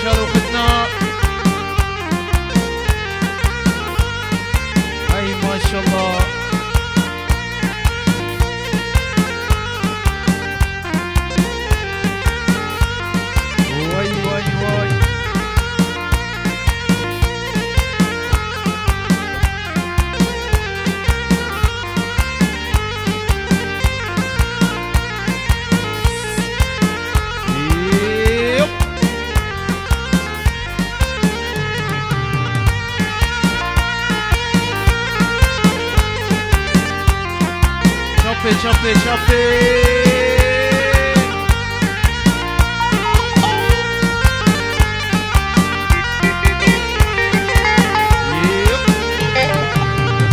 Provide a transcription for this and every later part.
شالو ختنا. اي ما شاء الله. واي واي واي. شابي شابي.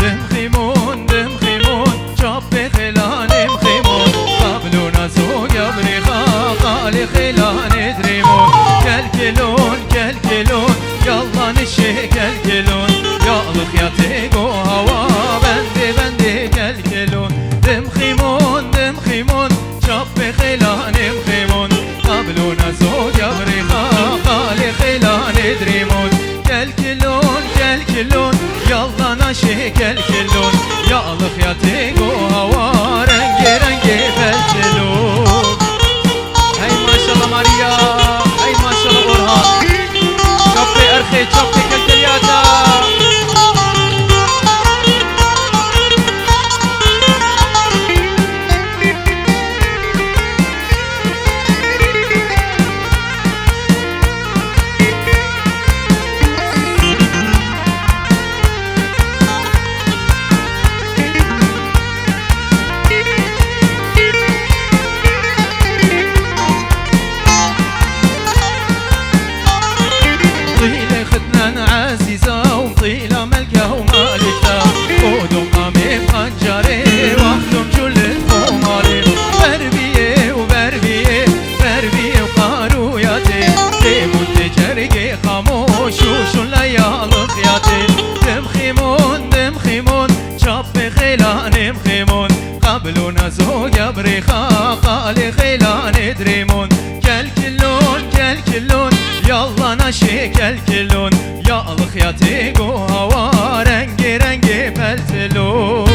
دم خيمون دم خيمون شابي خلاني مخيمون قبلونا سوق يا بريخا قالي خلاني دريمون كالكلون كالكلون يلا نشي كالكلون يا الخياتي قو هوا بندي بندي كالكلون دم خيمون دم خيمون شابي خلاني مخيمون قبلونا زوج يا بريخا قالي خلاني دريمون كالكلون كالكلون يلا ناشي كالكلون يا الخياتي قو هوا رنجي رنجي فالكلون. هاي ما شاء الله ماريا. هاي ما شاء الله برهان. شابي ارخي شابي كالكلياتا. عزيزة وطيلة ملكة ومالكة ودم أمي بخنجري واخدم جل الفمالي بربية وبربية بربية وقاروياتي تيمون تجرقي خاموش وشو ليال خياتي دم خيمون دم خيمون شابي خيلاني مخيمون قبلونا زوج يا بريخا قالي خيلاني دريمون كالكلون كالكلون يلا ناشي كالكلون يا الخياتي قو هوا رنجي رنجي فالتلون.